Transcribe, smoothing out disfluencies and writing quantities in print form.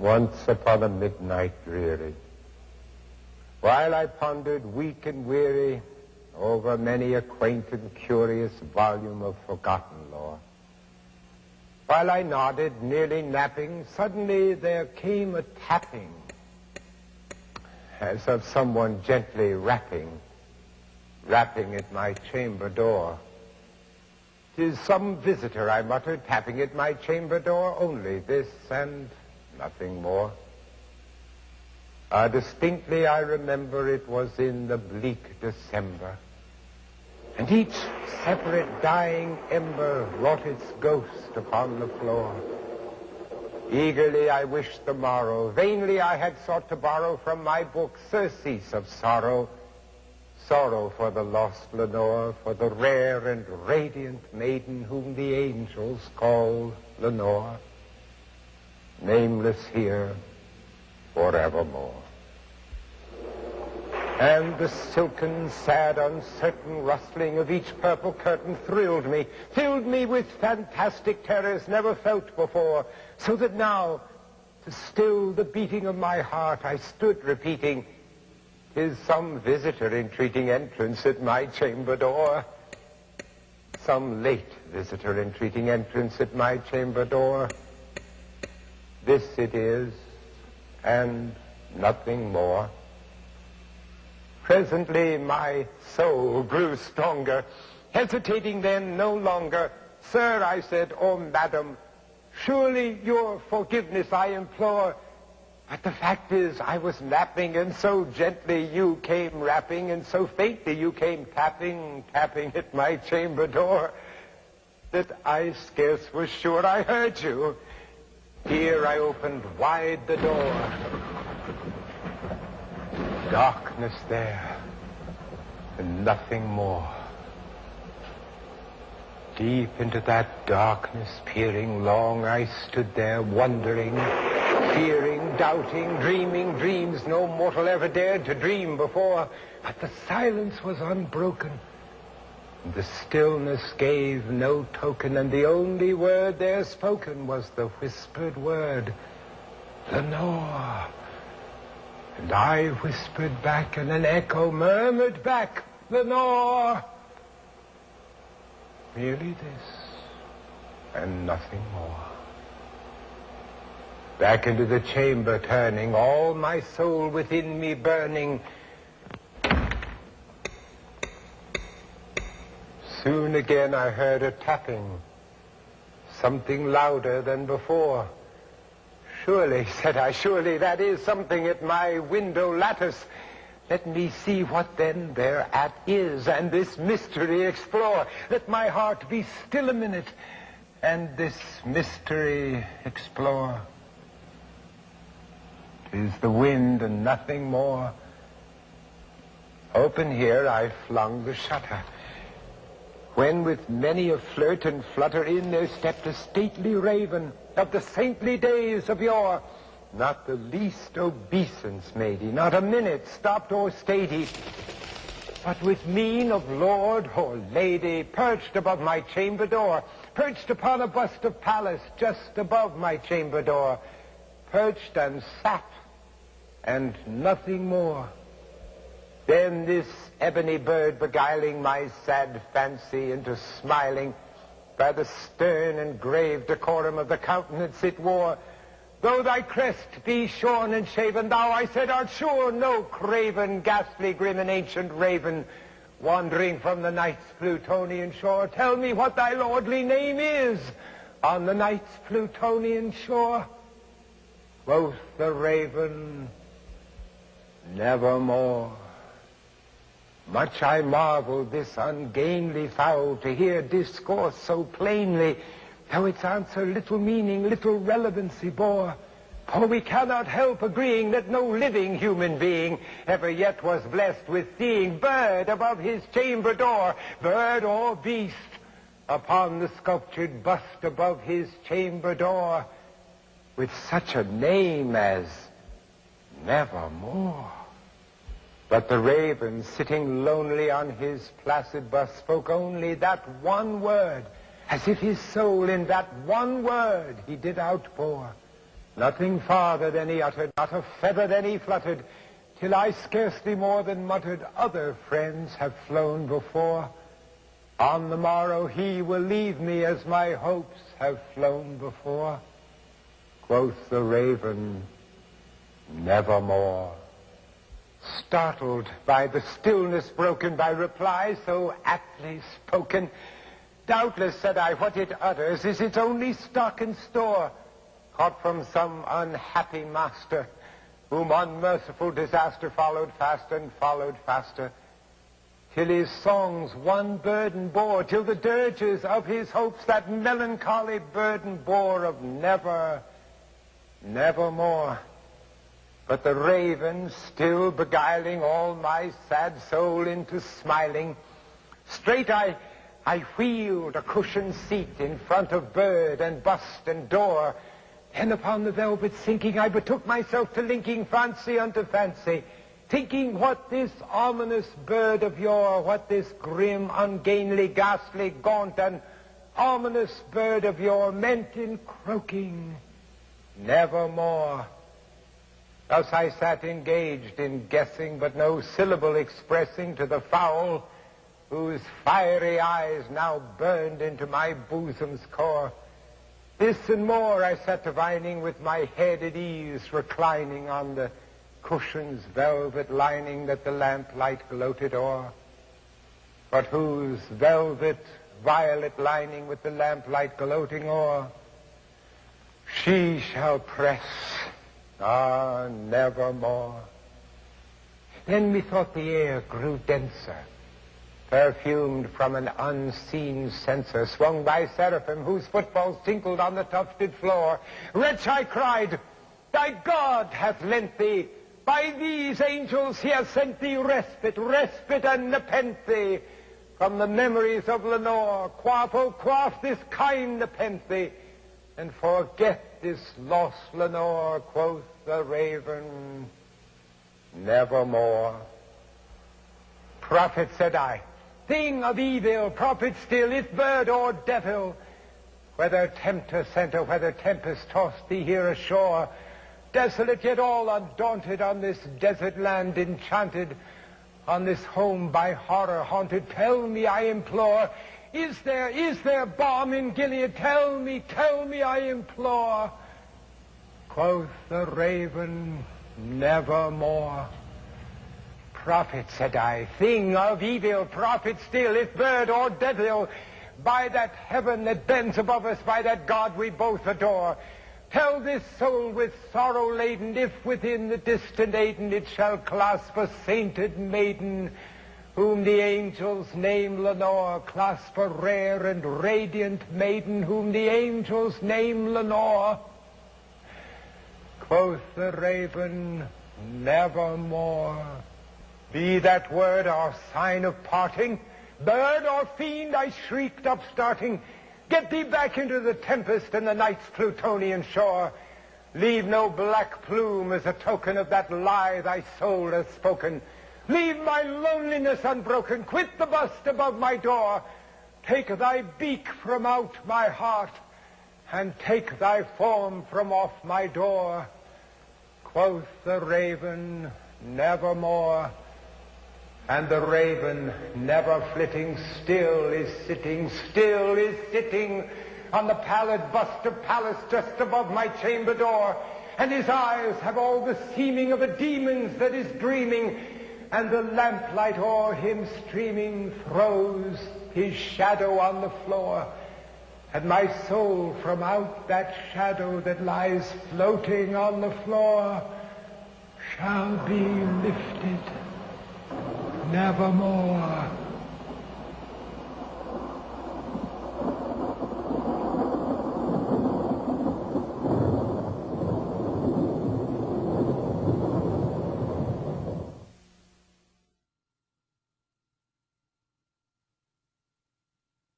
Once upon a midnight dreary, while I pondered weak and weary over many a quaint and curious volume of forgotten lore, while I nodded, nearly napping, suddenly there came a tapping, as of someone gently rapping at my chamber door. "'Tis some visitor," I muttered, tapping at my chamber door, "only this and nothing more." Distinctly I remember it was in the bleak December, and each separate dying ember wrought its ghost upon the floor. Eagerly I wished the morrow, vainly I had sought to borrow from my book surcease of sorrow, sorrow for the lost Lenore, for the rare and radiant maiden whom the angels call Lenore, nameless here forevermore. And the silken, sad, uncertain rustling of each purple curtain thrilled me, filled me with fantastic terrors never felt before, so that now, to still the beating of my heart, I stood repeating, "'Tis some visitor entreating entrance at my chamber door. Some late visitor entreating entrance at my chamber door. This it is, and nothing more." Presently my soul grew stronger, hesitating then no longer. "Sir," I said, "or madam, surely your forgiveness I implore. But the fact is I was napping, and so gently you came rapping, and so faintly you came tapping at my chamber door, that I scarce was sure I heard you. Here I opened wide the door. Darkness there, and nothing more. Deep into that darkness peering long, I stood there wondering, fearing, doubting, dreaming dreams no mortal ever dared to dream before. But the silence was unbroken, and the stillness gave no token, and the only word there spoken was the whispered word, "Lenore." And I whispered back, and an echo murmured back, "Lenore." Merely this, and nothing more. Back into the chamber turning, all my soul within me burning. Soon again I heard a tapping, something louder than before. "Surely," said I, "surely that is something at my window lattice. Let me see what then thereat is, and this mystery explore. Let my heart be still a minute, and this mystery explore. 'Tis the wind and nothing more." Open here I flung the shutter, when with many a flirt and flutter in there stepped a stately raven of the saintly days of yore. Not the least obeisance made he, not a minute stopped or stayed he, but with mien of lord or lady perched above my chamber door, perched upon a bust of Pallas just above my chamber door, perched and sat, and nothing more. Then this ebony bird beguiling my sad fancy into smiling, by the stern and grave decorum of the countenance it wore. "Though thy crest be shorn and shaven, thou," I said, "art sure no craven, ghastly, grim, and ancient raven, wandering from the night's Plutonian shore. Tell me what thy lordly name is on the night's Plutonian shore." Quoth the raven, "Nevermore." Much I marveled this ungainly fowl to hear discourse so plainly, though its answer little meaning, little relevancy bore. For we cannot help agreeing that no living human being ever yet was blessed with seeing bird above his chamber door, bird or beast, upon the sculptured bust above his chamber door, with such a name as Nevermore. But the raven, sitting lonely on his placid bust, spoke only that one word, as if his soul in that one word he did outpour. Nothing farther than he uttered, not a feather than he fluttered, till I scarcely more than muttered, other friends have flown before. On the morrow he will leave me as my hopes have flown before. Quoth the raven, nevermore. Startled by the stillness broken by reply so aptly spoken, doubtless, said I, what it utters is its only stock and store, caught from some unhappy master, whom unmerciful disaster followed fast and followed faster, till his songs one burden bore, till the dirges of his hopes that melancholy burden bore of never, nevermore. But the raven, still beguiling all my sad soul into smiling, straight I wheeled a cushioned seat in front of bird and bust and door. Then upon the velvet sinking, I betook myself to linking fancy unto fancy, thinking what this ominous bird of yore, what this grim, ungainly, ghastly, gaunt, and ominous bird of yore meant in croaking, nevermore. Thus I sat engaged in guessing, but no syllable expressing to the fowl, whose fiery eyes now burned into my bosom's core. This and more I sat divining, with my head at ease, reclining on the cushion's velvet lining that the lamplight gloated o'er, but whose velvet violet lining with the lamplight gloating o'er she shall press, nevermore. Then methought the air grew denser, perfumed from an unseen censer, swung by seraphim whose footfalls tinkled on the tufted floor. Wretch, I cried, thy God hath lent thee, by these angels he hath sent thee respite and nepenthe from the memories of Lenore. Quaff, oh quaff this kind nepenthe, and forget this lost Lenore. Quoth the raven, nevermore. Prophet, said I, thing of evil, prophet still, if bird or devil, whether tempter sent or whether tempest tossed thee here ashore, desolate yet all undaunted, on this desert land enchanted, on this home by horror haunted, tell me, I implore, is there balm in Gilead? Tell me, I implore. Quoth the raven, nevermore. Prophet, said I, thing of evil, prophet still, if bird or devil, by that heaven that bends above us, by that God we both adore, tell this soul with sorrow laden, if within the distant Aden it shall clasp a sainted maiden, whom the angels name Lenore. Clasp a rare and radiant maiden, whom the angels name Lenore. Quoth the raven, nevermore. Be that word our sign of parting, bird or fiend, I shrieked upstarting, get thee back into the tempest and the night's Plutonian shore. Leave no black plume as a token of that lie thy soul hath spoken. Leave my loneliness unbroken. Quit the bust above my door. Take thy beak from out my heart, and take thy form from off my door. Quoth the raven, nevermore. And the raven, never flitting, still is sitting on the pallid bust of Pallas just above my chamber door. And his eyes have all the seeming of a demon's that is dreaming, and the lamplight o'er him streaming throws his shadow on the floor. And my soul from out that shadow that lies floating on the floor shall be lifted nevermore.